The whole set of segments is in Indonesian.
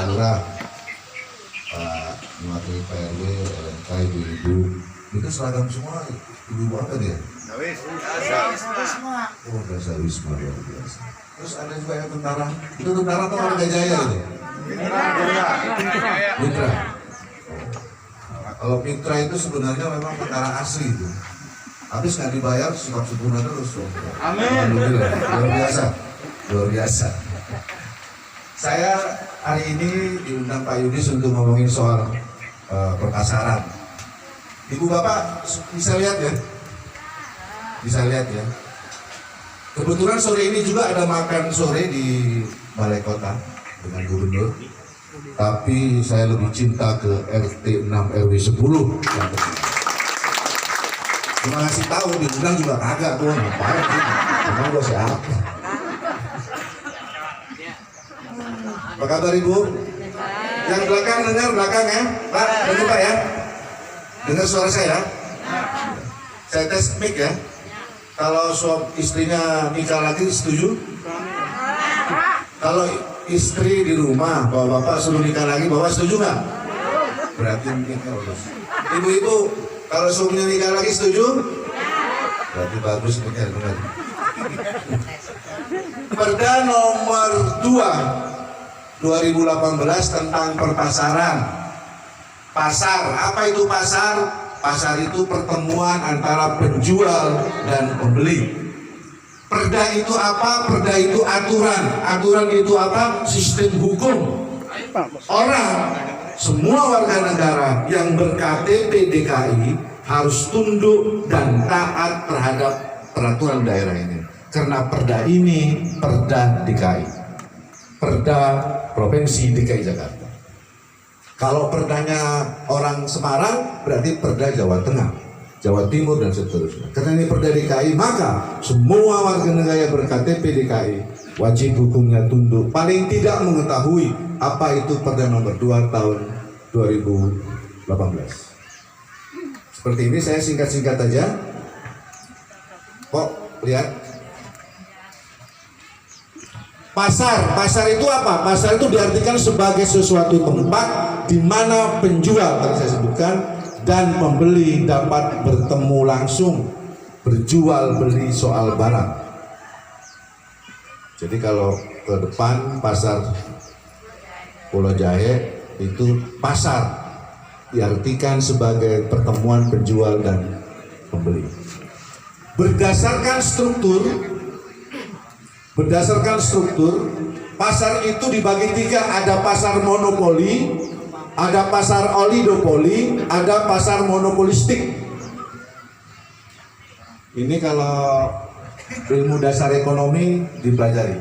Lurah, Pak Wakil PRW, LMK, ibu-ibu, ini kan seragam semua, ibu-ibu apa dia? Oh, Dasa Wisma luar biasa. Terus ada juga yang tentara, itu tentara atau warga Jaya itu? Mitra. Kalau Mitra itu sebenarnya memang tentara asli itu. Habis nggak dibayar, sikap sempurna terus. Amin. Alhamdulillah, luar biasa, luar biasa. Saya hari ini diundang Pak Yudis untuk ngomongin soal perkasaran. Ibu Bapak bisa lihat ya? Bisa lihat ya? Kebetulan sore ini juga ada makan sore di Balai Kota dengan Gubernur. Tapi saya lebih cinta ke RT 6 RW 10 yang kecil. Cuma ngasih tahu diundang juga kagak tuh, ngapain sih? Emang gue siapa? Apa kabar Ibu? Yang belakang dengar belakang ya? Pak, dengar Pak ya? Dengar suara saya? Saya tes mic ya. Kalau istrinya nikah lagi setuju? Kalau istri di rumah, bapak suruh nikah lagi, bapak setuju nggak? Berarti nikah bagus. Ibu-ibu, kalau suaminya nikah lagi setuju? Berarti bagus nikah lagi. Perda nomor 2 2018 tentang perpasaran. Pasar, apa itu pasar? Pasar itu pertemuan antara penjual dan pembeli. Perda itu apa? Perda itu aturan. Aturan itu apa? Sistem hukum. Orang, semua warga negara yang ber-KTP DKI harus tunduk dan taat terhadap peraturan daerah ini. Karena perda ini perda DKI, perda Provinsi DKI Jakarta. Kalau perdanya orang Semarang, berarti perda Jawa Tengah, Jawa Timur, dan seterusnya. Karena ini perda DKI, maka semua warga negara ber-KTP DKI wajib hukumnya tunduk. Paling tidak mengetahui apa itu perda nomor 2 tahun 2018. Seperti ini, saya singkat-singkat aja. Kok lihat? Pasar itu apa? Pasar itu diartikan sebagai sesuatu tempat di mana penjual, tadi saya sebutkan, dan pembeli dapat bertemu langsung, berjual beli soal barang. Jadi kalau ke depan pasar Pulau Jahe itu pasar diartikan sebagai pertemuan penjual dan pembeli. Berdasarkan struktur, pasar itu dibagi 3, ada pasar monopoli, ada pasar oligopoli, ada pasar monopolistik. Ini kalau ilmu dasar ekonomi dipelajari.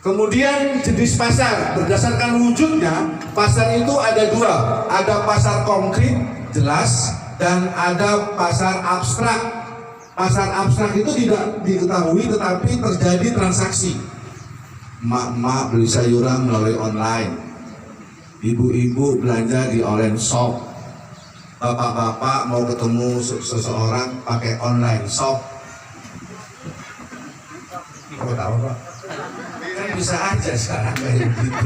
Kemudian jenis pasar, berdasarkan wujudnya, pasar itu ada 2, ada pasar konkret, jelas, dan ada pasar abstrak. Pasar abstrak itu tidak diketahui tetapi terjadi transaksi. Emak-emak beli sayuran melalui online, ibu-ibu belanja di online shop, bapak-bapak mau ketemu seseorang pakai online shop. Kau tahu Pak? Kan bisa aja sekarang kayak gitu.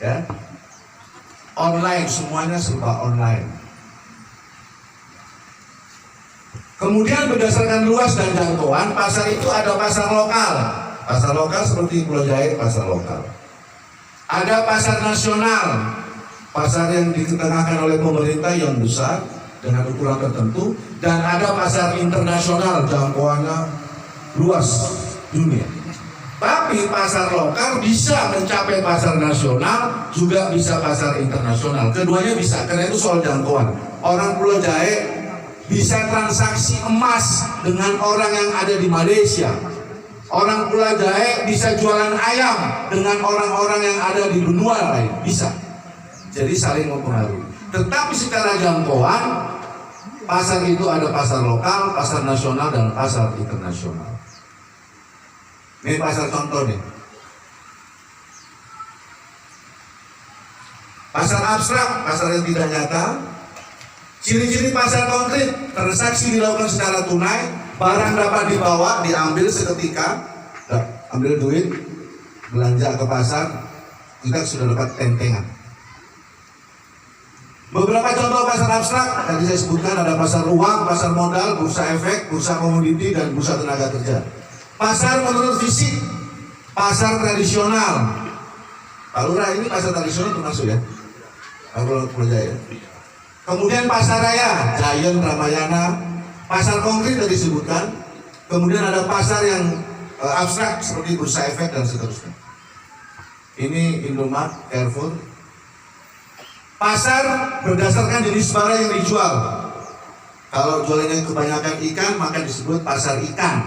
Ya, online, semuanya serba online. Kemudian berdasarkan luas dan jangkauan, pasar itu ada pasar lokal. Pasar lokal seperti Pulau Jahe, pasar lokal. Ada pasar nasional, pasar yang diketengahkan oleh pemerintah yang besar dengan ukuran tertentu. Dan ada pasar internasional, jangkauannya luas dunia. Tapi pasar lokal bisa mencapai pasar nasional, juga bisa pasar internasional. Keduanya bisa, karena itu soal jangkauan. Orang Pulau Jahe bisa transaksi emas dengan orang yang ada di Malaysia. Orang Pulau Jahe bisa jualan ayam dengan orang-orang yang ada di benua lain, bisa. Jadi saling mempengaruhi. Tetapi secara jangkauan, pasar itu ada pasar lokal, pasar nasional, dan pasar internasional. Ini pasar contoh nih. Pasar abstrak, pasar yang tidak nyata. Ciri-ciri pasar konkret, transaksi dilakukan secara tunai, barang dapat dibawa, diambil seketika, ambil duit, belanja ke pasar, kita sudah dapat tentengan. Beberapa contoh pasar abstrak tadi saya sebutkan, ada pasar uang, pasar modal, bursa efek, bursa komoditi, dan bursa tenaga kerja. Pasar menurut fisik, pasar tradisional. Pak Lurah, ini pasar tradisional termasuk ya? Kalau Jaya. Kemudian pasar raya, Giant, Ramayana. Pasar konkret tadi disebutkan. Kemudian ada pasar yang abstrak seperti bursa efek dan seterusnya. Ini Indomaret, Carrefour. Pasar berdasarkan jenis barang yang dijual. Kalau jualannya kebanyakan ikan, maka disebut pasar ikan.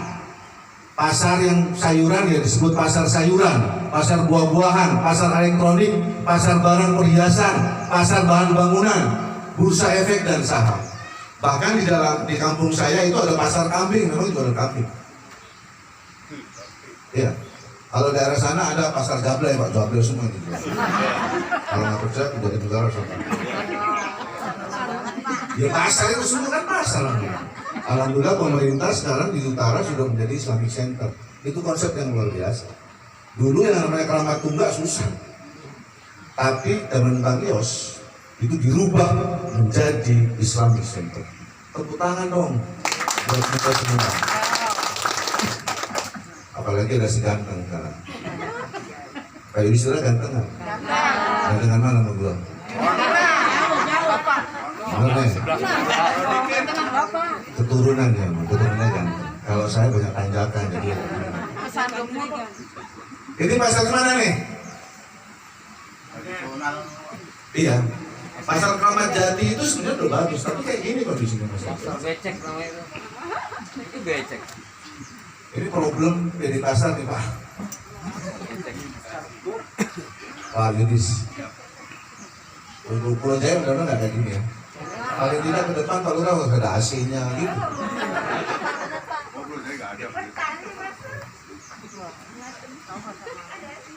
Pasar yang sayuran ya disebut pasar sayuran. Pasar buah-buahan, pasar elektronik, pasar barang perhiasan, pasar bahan bangunan, bursa efek dan saham. Bahkan di kampung saya itu ada pasar kambing, memang jualan kambing. Ya. Kalau daerah sana ada pasar gablay, Pak, gablay semua gitu. Kalau nggak percaya, jadi negara sama. Ya pasar itu semua kan pasar. Alhamdulillah pemerintah sekarang di utara sudah menjadi Islamic Center. Itu konsep yang luar biasa. Dulu yang namanya Keramat Tunggak susah. Tapi zaman Bang Yos itu dirubah menjadi Islamic Center. Tepuk tangan dong buat kita semua. Apalagi ada si ganteng sekarang. Kayak Yusra ganteng kan? Gantengan mana sama gua? Mana ya? Keturunan ya, keturunannya ganteng. Kalau saya banyak tanjakan jadi. Ini pasar mana nih? Iya. Pasar Kramat Jati itu sebenarnya udah bagus, tapi kayak gini kondisinya Mas. Becek namanya itu. Itu becek. Ini problem di pasar nih Pak. Pak Yudis. Untuk Pulau Jaya benar-benar nggak kayak gini ya. Paling tidak ke depan Pak Lurah nggak ada AC-nya gitu.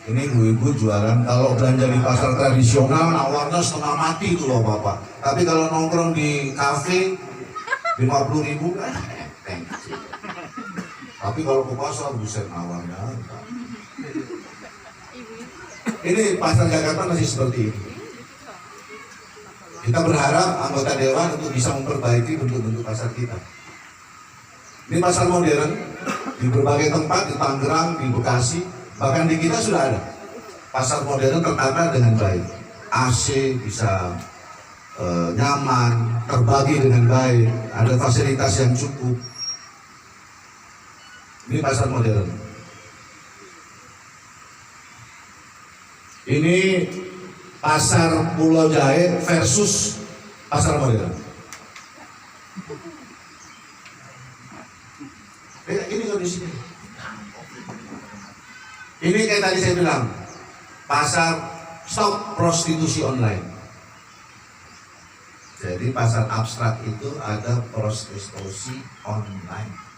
Ini ibu-ibu jualan, kalau belanja di pasar tradisional nawarnya setengah mati tuh loh Bapak. Tapi kalau nongkrong di kafe 50.000 kan tapi kalau ke pasar buset nawarnya. Ini pasar Jakarta masih seperti ini. Kita berharap anggota dewan untuk bisa memperbaiki bentuk-bentuk pasar kita. Ini pasar modern di berbagai tempat, di Tangerang, di Bekasi, bahkan di kita sudah ada pasar modern tertata dengan baik. AC bisa nyaman, terbagi dengan baik, ada fasilitas yang cukup. Ini pasar modern. Ini pasar Pulau Jahe versus pasar modern. Ini kondisinya. Ini kayak tadi saya bilang, pasar stop prostitusi online. Jadi pasar abstrak itu ada prostitusi online.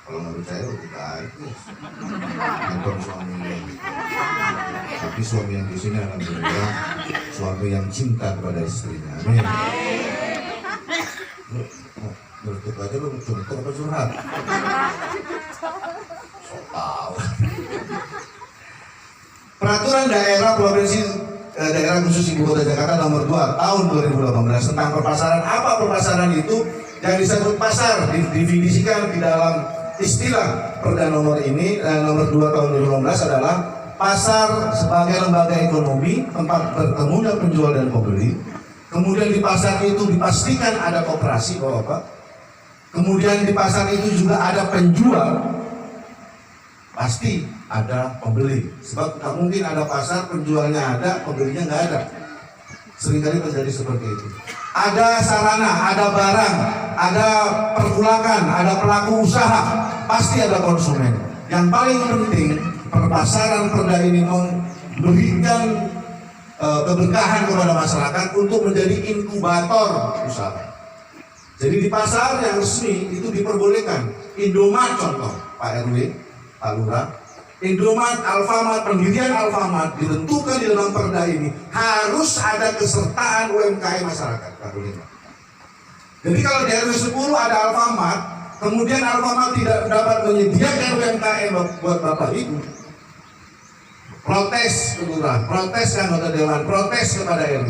Kalau nggak percaya kita itu nonton suami yang tapi suami yang di sini alhamdulillah suami yang cinta kepada istrinya. Amin. Bertuk aja lu curhat apa curhat? So tahu. Peraturan daerah provinsi daerah khusus Ibu Kota Jakarta nomor 2 tahun 2018 tentang perpasaran. Apa perpasaran itu? Yang disebut pasar didefinisikan di dalam istilah Perda nomor ini nomor 2 tahun 2018 adalah pasar sebagai lembaga ekonomi tempat bertemunya penjual dan pembeli. Kemudian di pasar itu dipastikan ada koperasi Bapak. Kemudian di pasar itu juga ada penjual, pasti ada pembeli. Sebab tak mungkin ada pasar penjualnya ada, pembelinya nggak ada. Seringkali terjadi seperti itu. Ada sarana, ada barang, ada pergulakan, ada pelaku usaha, pasti ada konsumen. Yang paling penting perpasaran Perda ini memberikan keberkahan kepada masyarakat untuk menjadi inkubator usaha. Jadi di pasar yang resmi itu diperbolehkan Indomaret contoh Pak RW, Pak Lurah, Indomaret, Alfamart, pendirian Alfamart ditentukan di dalam Perda ini harus ada kesertaan UMKM masyarakat. Jadi kalau di RW 10 ada Alfamart, kemudian Alfamart tidak dapat menyediakan UMKM buat Bapak Ibu, protes ke lurah, protes ke anggota dewan, protes kepada RW.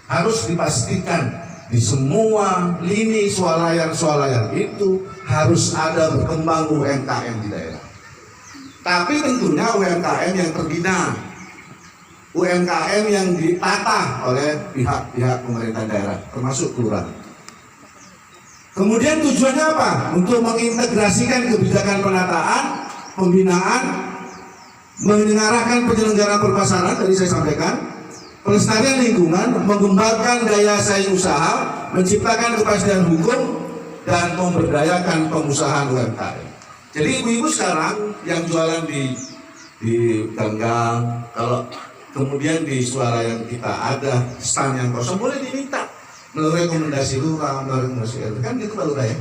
Harus dipastikan di semua lini swalayan itu harus ada berkembang UMKM di daerah. Tapi tentunya UMKM yang terbina, UMKM yang ditata oleh pihak-pihak pemerintah daerah, termasuk kelurahan. Kemudian tujuannya apa? Untuk mengintegrasikan kebijakan penataan, pembinaan, mengarahkan penyelenggaraan perpasaran, tadi saya sampaikan, pelestarian lingkungan, mengembangkan daya saing usaha, menciptakan kepastian hukum, dan memberdayakan pengusahaan UMKM. Jadi ibu-ibu sekarang yang jualan di ganggang, kalau kemudian di swalayan kita ada stand yang kosong, boleh diminta melalui rekomendasi lurah, melalui rekomendasi RW, kan gitu Pak Lurah ya.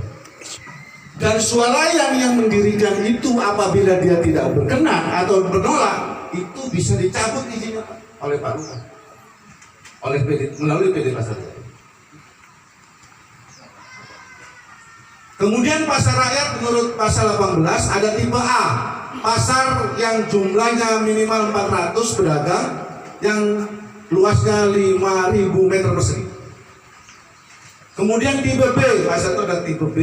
Dan swalayan yang mendirikan itu apabila dia tidak berkenan atau menolak, itu bisa dicabut izinnya oleh Pak Lurah, melalui PD Pasar Jaya. Kemudian pasar rakyat menurut pasal 18 ada tipe A, pasar yang jumlahnya minimal 400 pedagang yang luasnya 5.000 meter persegi. Kemudian tipe B, pasar itu ada tipe B,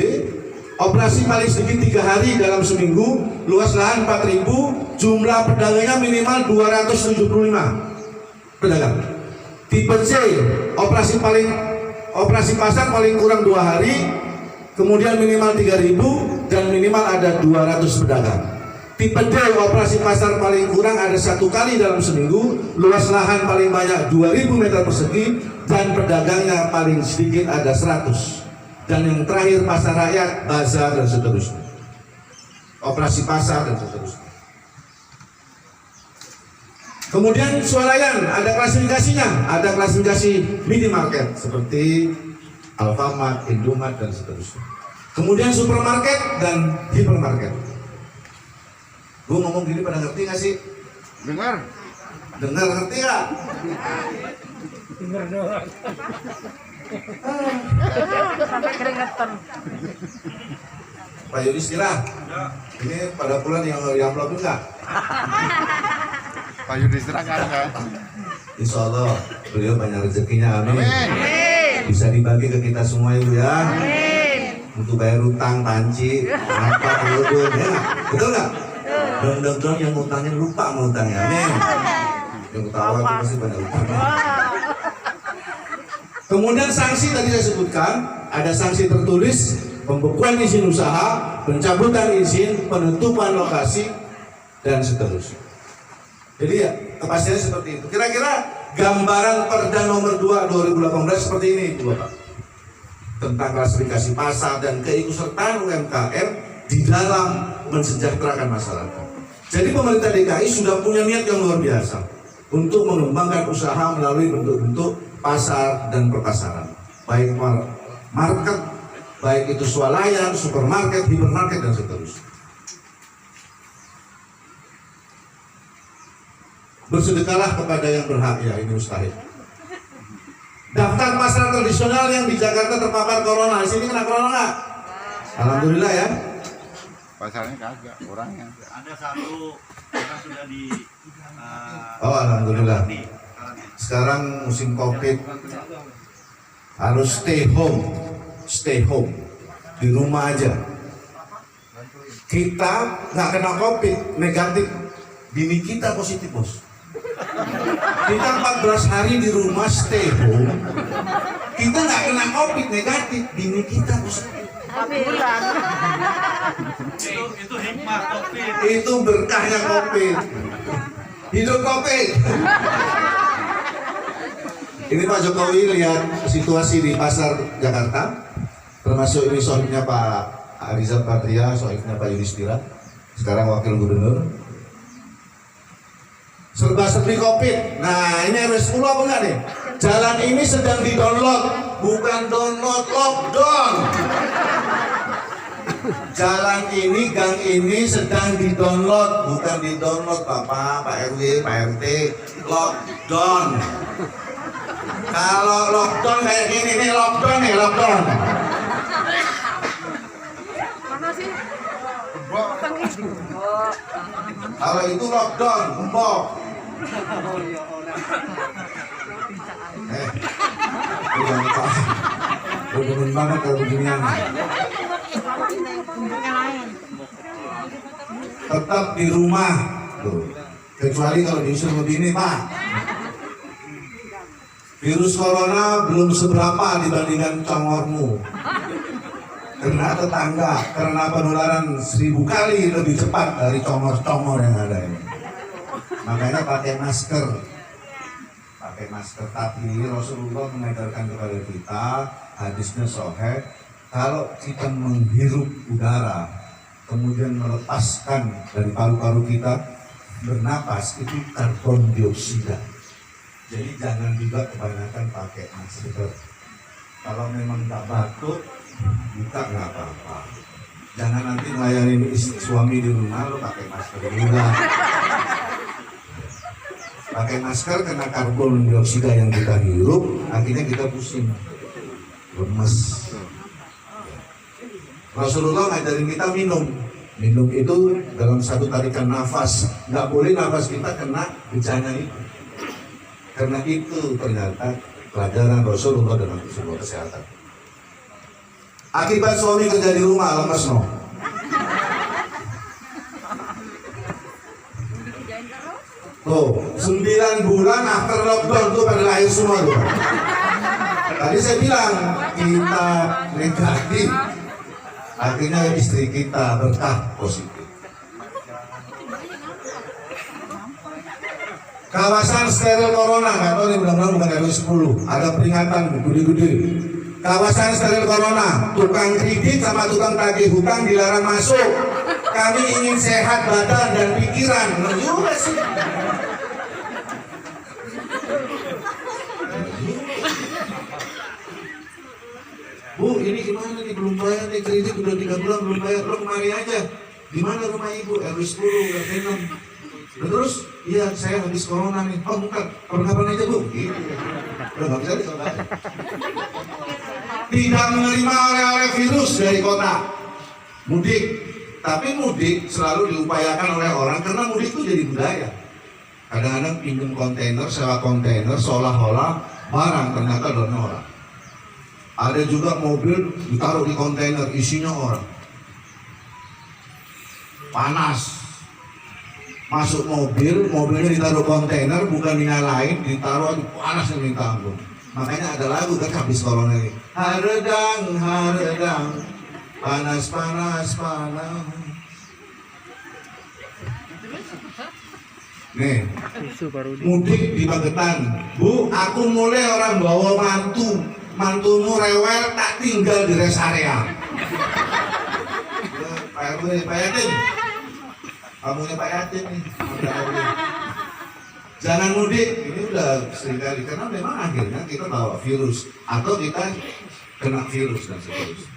operasi paling sedikit 3 hari dalam seminggu, luas lahan 4.000, jumlah pedagangnya minimal 275 pedagang. Tipe C, operasi pasar paling kurang 2 hari, kemudian minimal 3.000 dan minimal ada 200 pedagang. Tipe D, operasi pasar paling kurang ada 1 kali dalam seminggu, luas lahan paling banyak 2.000 meter persegi dan pedagangnya paling sedikit ada 100. Dan yang terakhir pasar rakyat, bazar dan seterusnya. Operasi pasar dan seterusnya. Kemudian swalayan ada klasifikasinya, ada klasifikasi minimarket seperti Alfamart, Indomaret dan seterusnya. Kemudian supermarket dan hipermarket. Gue ngomong gini pada ngerti nggak sih? Dengar Ngerti nggak? Dengar doang. Sampai keringetan. Pak Yudhistira, ini pada bulan yang amplop enggak? Pak Yudhistira enggak. Insya Allah beliau banyak rezekinya, amin. Bisa dibagi ke kita semua ibu ya. Untuk bayar utang, panci, apa perlu ya, betul nggak? Dong yang utangnya lupa mau utangnya, amin. Yang ketawa itu pasti banyak utang. Kemudian sanksi tadi saya sebutkan, ada sanksi tertulis, pembekuan izin usaha, pencabutan izin, penutupan lokasi, dan seterusnya. Jadi ya, kepastiannya seperti itu. Kira-kira gambaran Perda nomor 2 2018 seperti ini, Bapak. Tentang klasifikasi pasar dan keikutsertaan UMKM di dalam mensejahterakan masyarakat. Jadi pemerintah DKI sudah punya niat yang luar biasa untuk mengembangkan usaha melalui bentuk-bentuk pasar dan perpasaran, baik market, baik itu swalayan, supermarket, hipermarket dan seterusnya. Bersedekahlah kepada yang berhak, ya ini mustahil. Daftar pasar tradisional yang di Jakarta terpapar corona, di sini kena corona nggak? Alhamdulillah ya. Pasarnya kagak, orangnya. Ada satu yang sudah di Oh alhamdulillah. Sekarang musim COVID harus stay home di rumah aja. Kita nggak kena COVID negatif, bini kita positif bos. Kita 14 hari di rumah stay home, kita nggak kena COVID negatif, bini kita positif. Bulan. itu hikmah COVID. Itu berkahnya COVID. Hidup COVID. Ini Pak Jokowi lihat situasi di pasar Jakarta, termasuk ini sohibnya Pak Rizal Patria, sohibnya Pak Yudhistira, sekarang Wakil Gubernur. Serba-serbi COVID. Nah ini RW 10 apa enggak nih? Jalan ini sedang di-download, bukan download, lockdown. Jalan ini, gang ini sedang di-download, bukan di-download Bapak, Pak RW, Pak RT, lockdown. Kalau lockdown kayak gini nih, lockdown nih, lockdown. Mana sih? Kalau itu lockdown, gembok. Udah lupa. Udah demen banget kalau beginian. Tetap di rumah. Tuh. Kecuali kalau disuruh begini, Pak. Virus corona belum seberapa dibandingkan congormu. Karena tetangga, karena penularan 1000 kali lebih cepat dari congor-congor yang ada ini. Makanya pakai masker. Pakai masker. Tapi Rasulullah mengajarkan kepada kita, hadisnya sahih, kalau kita menghirup udara, kemudian melepaskan dari paru-paru kita, bernapas, itu karbon dioksida. Jadi jangan juga kebanyakan pakai masker. Kalau memang nggak batuk, buka nggak apa-apa. Jangan nanti melayani suami di rumah lo pakai masker juga. Pakai masker kena karbon dioksida yang kita hirup, akhirnya kita pusing, lemes. Rasulullah ngajarin kita minum. Minum itu dalam satu tarikan nafas, nggak boleh nafas kita kena bejana itu. Karena itu ternyata pelajaran Rasulullah dalam sebuah kesehatan. Akibat suami kerja di rumah lemes no. Tuh, 9 bulan after lockdown tuh pada lahir semua tuh. Tadi saya bilang kita negatif, akhirnya istri kita berkah positif. Kawasan steril corona, nggak tahu nih mudah-mudahan bukan RW 10, ada peringatan gede-gede. Kawasan steril corona, tukang kredit sama tukang tagih hutang dilarang masuk. Kami ingin sehat badan dan pikiran. Benar juga sih. Bu, ini gimana nih, belum bayar nih kredit, udah 3 bulan belum bayar. Lo kemari aja. Di mana rumah ibu? RW 10, RW 6. Terus, iya saya habis corona nih. Oh bukan, kapan-kapan aja bu. Gitu. Udah nggak bisa dicoba. Tidak menerima oleh virus dari kota. Mudik. Tapi mudik selalu diupayakan oleh orang karena mudik itu jadi budaya. Kadang-kadang pinjam kontainer, sewa kontainer, seolah-olah barang ternyata dono orang. Ada juga mobil ditaruh di kontainer, isinya orang. Panas. Masuk mobil, mobilnya ditaruh kontainer, bukan dinyalain, ditaruh aduh panas yang minta ampun. Makanya ada lagu kan habis corona ini. Haredang, haredang, panas, panas, panas. Nih, mudik di Magetan. Bu, aku mulai orang bawa mantu. Mantumu rewel, tak tinggal di rest area. Pak RW, Pak Yatin. Kamunya Pak Yatin nih. Jangan mudik, ini udah sering kali. Karena memang akhirnya kita bawa virus. Atau kita kena virus dan seterusnya.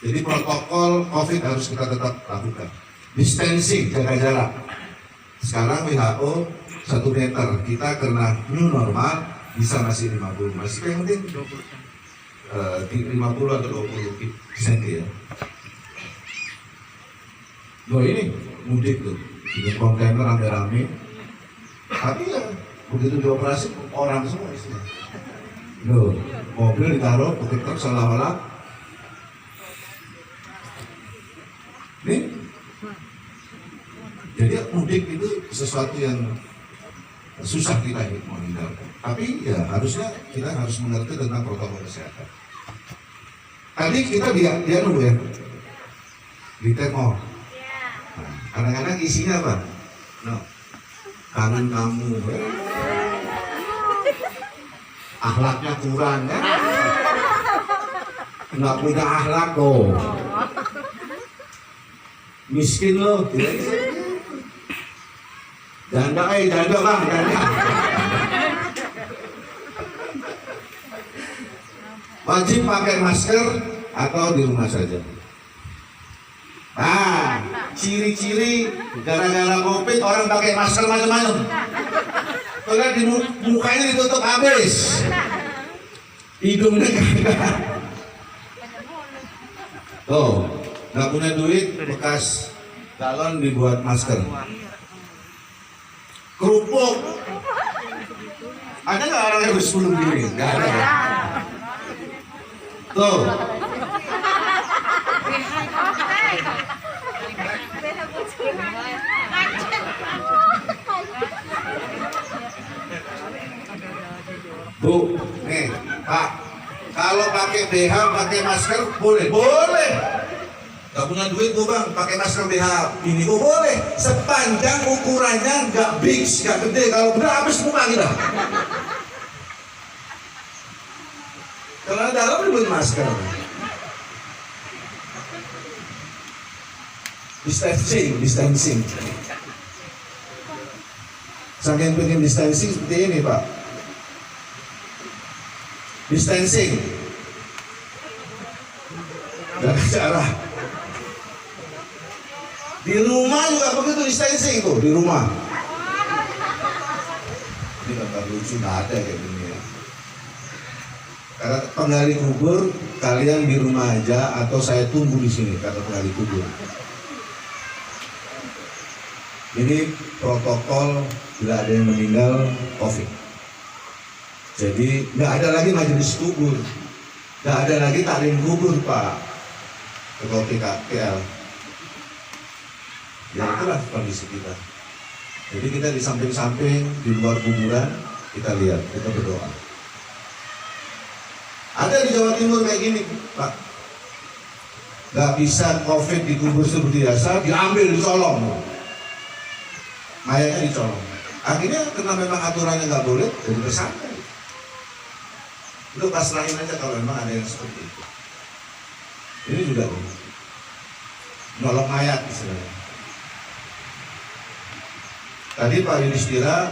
Jadi protokol COVID harus kita tetap lakukan. Distancing, jaga jarak. Sekarang WHO 1 meter, kita karena new normal bisa masih 50, masih yang penting 50 atau 20 cm ya. Loh ini mudik tuh, bikin kontainer rame-rame, tapi ya begitu dioperasi orang semua isinya. Loh, mobil ditaruh, pakai truk salah-salah. Nih, jadi mudik itu sesuatu yang susah kita menghindarkan. Tapi ya harusnya kita harus mengerti tentang protokol kesehatan. Tadi kita dia dulu ya di temo. Nah, kadang-kadang isinya apa? No. Kangen kamu, ya. Akhlaknya kurang ya. Nggak punya akhlak loh. Miskin loh. Janda bang, janda. Wajib pakai masker atau di rumah saja. Nah, ciri-ciri gara-gara COVID orang pakai masker macam-macam. Soalnya di mukanya ditutup habis, hidungnya kagak. Tuh, nggak punya duit, bekas galon dibuat masker. Kerupuk Ada nggak orang yang bersepuluh begini? Nggak ada ya? Tuh. Bu, nih, Pak, kalau pakai BH, pakai masker, boleh? Boleh. Gak punya duit bu bang, pakai masker BH ini bu boleh. Sepanjang ukurannya nggak big, nggak gede. Kalau benar habis muka kita. Kalau dalam dibuat masker. Distancing. Saking pengen distancing seperti ini Pak. Distancing. Gak cara. Di rumah juga begitu distancing tuh di rumah. Ini kata lucu nggak ada kayak gini ya. Karena penggali kubur kalian di rumah aja atau saya tunggu di sini kata penggali kubur. Ini protokol bila ada yang meninggal COVID. Jadi nggak ada lagi majelis kubur, nggak ada lagi taklim kubur Pak Ketua PKPL. Ya itulah kondisi kita. Jadi kita di samping-samping di luar kuburan kita lihat, kita berdoa. Ada di Jawa Timur kayak gini Pak. Nggak bisa COVID dikubur seperti biasa, diambil dicolong. Mayatnya dicolong. Akhirnya karena memang aturannya nggak boleh, jadi tersangka. Itu pasrahin aja kalau memang ada yang seperti itu. Ini juga nolong mayat istilahnya. Tadi Pak Yudhistira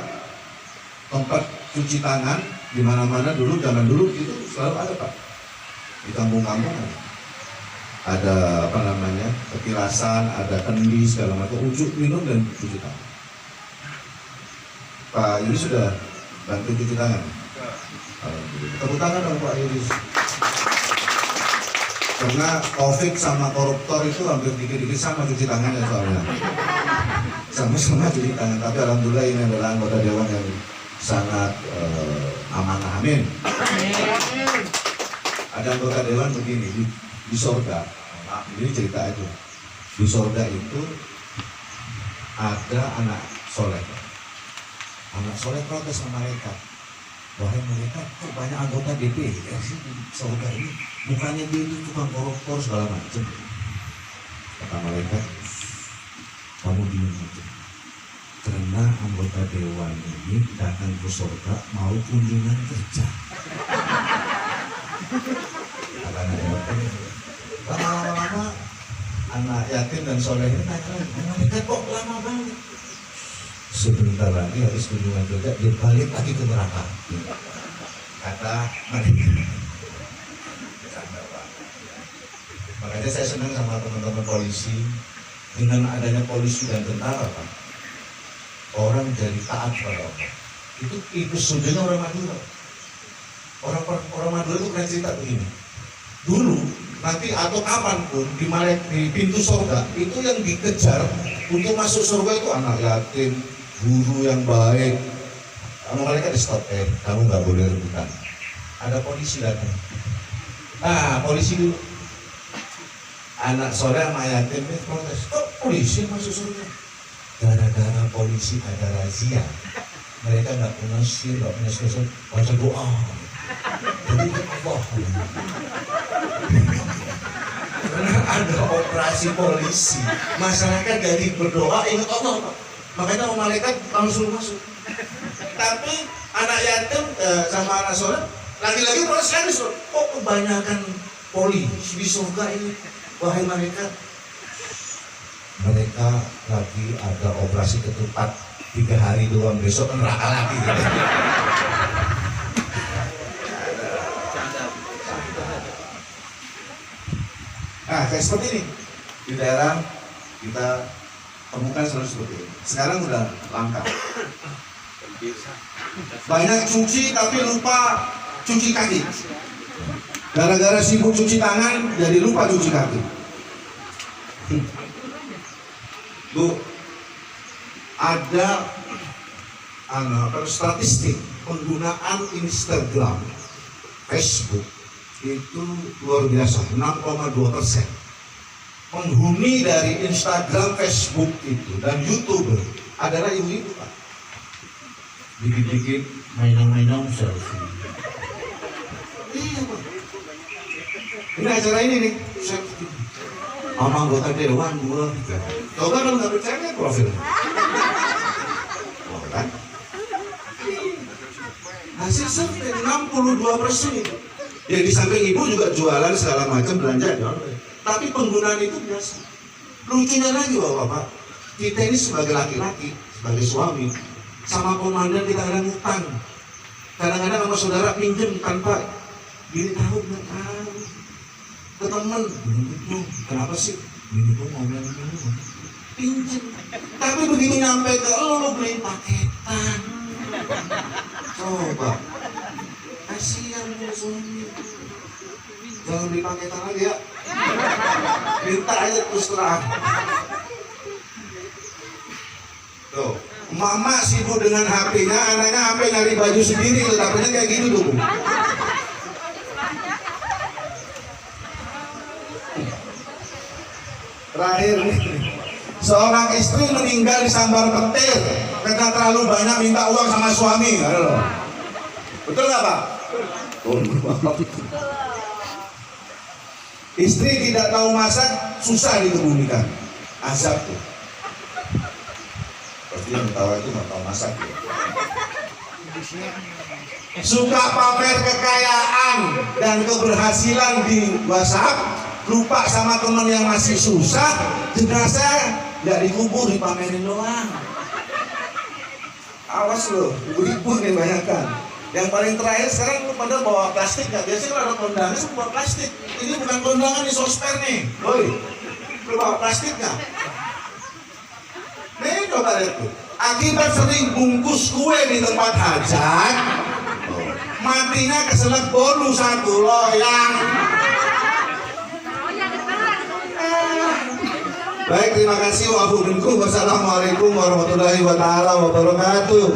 tempat cuci tangan di mana-mana dulu zaman dulu itu selalu ada Pak. Di kampung-kampung ada apa namanya petilasan, ada kendi segala macam, ujuk minum dan cuci tangan. Pak Yudhis sudah bantu cuci tangan. Tepuk tangan dong Pak Yudhis. Karena COVID sama koruptor itu hampir dikit-dikit sama cuci tangannya soalnya. Sama-sama cuci tangan. Tapi alhamdulillah ini adalah anggota dewan yang sangat amanah. Amin. Ada anggota dewan begini di Sorga. Ini cerita aja. Di Sorga itu ada anak soleh. Anak soleh protes sama mereka. Wahai mereka, kok banyak anggota DPR sih di Sorga ini? Bukannya dia itu tukang koruptor segala macam. Kata mereka, kamu diam aja. Karena anggota dewan ini datang ke Sorga mau kunjungan kerja. Kata anak yatim. Lama-lama anak yatim dan soleh ini mereka kok lama banget. Sebentar lagi habis kunjungan kerja dia balik lagi ke neraka. Kata mereka. Makanya saya senang sama teman-teman polisi. Dengan adanya polisi dan tentara Pak, orang jadi taat pada Allah. Itu sudahnya orang Madura. Orang Madura itu pernah cerita begini. Dulu nanti atau kapanpun di pintu surga itu yang dikejar untuk masuk surga itu anak yatim, guru yang baik. Sama mereka di stop, kamu nggak boleh rebutan. Ada polisi datang. Polisi dulu. Anak sore sama yatim protes. Kok polisi masuk surga? Gara-gara polisi ada razia. Mereka nggak punya sir, nggak punya sesuatu. Baca doa. Jadi Allah. Karena ada operasi polisi, masyarakat jadi berdoa ingat Allah Pak. Makanya malaikat langsung masuk. Tapi anak yatim sama anak soleh lagi-lagi proses kok kebanyakan polisi di surga ini. Wahai mereka lagi ada operasi ketupat 3 hari doang, besok neraka lagi. Nah, kayak seperti ini di daerah kita temukan selalu seperti ini. Sekarang udah langka. Banyak cuci tapi lupa cuci kaki. Gara-gara sibuk cuci tangan jadi lupa cuci kaki. Bu, ada statistik penggunaan Instagram, Facebook itu luar biasa, 6,2%. Penghuni dari Instagram, Facebook itu dan YouTuber adalah ibu-ibu, Pak. Bikin-bikin mainan-mainan selfie. Iya, Pak. Ini acara ini nih, selfie. Sama anggota dewan 2, 3. Coba kalau nggak percaya lihat profilnya. Oh, kan? Hasil survei 62% itu. Ya di samping ibu juga jualan segala macam belanja ya. Tapi penggunaan itu biasa. Lucunya lagi bapak-bapak, kita ini sebagai laki-laki, sebagai suami, sama komandan kita kadang utang. Kadang-kadang sama saudara pinjem tanpa gini tahu nggak tahu. Ke temen, kenapa sih? Ini tuh mau bilang pinjem. Tapi begitu nyampe ke lo beli paketan. Coba, kasihan suami. Jangan beli paketan lagi ya. Minta aja terus terang. Tuh, mama sibuk dengan HP-nya, anaknya HP nyari baju sendiri, tetapinya kayak gitu tuh. Terakhir nih, seorang istri meninggal disambar petir karena terlalu banyak minta uang sama suami. Aduh. Betul nggak Pak? Istri tidak tahu masak, susah dikebumikan. Azab tuh. Pasti yang tahu itu nggak tahu masak. Ya. Suka pamer kekayaan dan keberhasilan di WhatsApp, lupa sama teman yang masih susah, jenazah nggak dikubur, dipamerin doang. Awas loh, ibu-ibu nih bayangkan. Yang paling terakhir sekarang lu pada bawa plastik nggak? Biasanya kalau ada kondangan itu bawa plastik. Ini bukan kondangan di sosper nih, boy. Lu bawa plastik nggak? Nih coba lihat tuh. Akibat sering bungkus kue di tempat hajat, matinya keselak bolu satu loyang. Baik, terima kasih. Wassalamualaikum warahmatullahi wabarakatuh.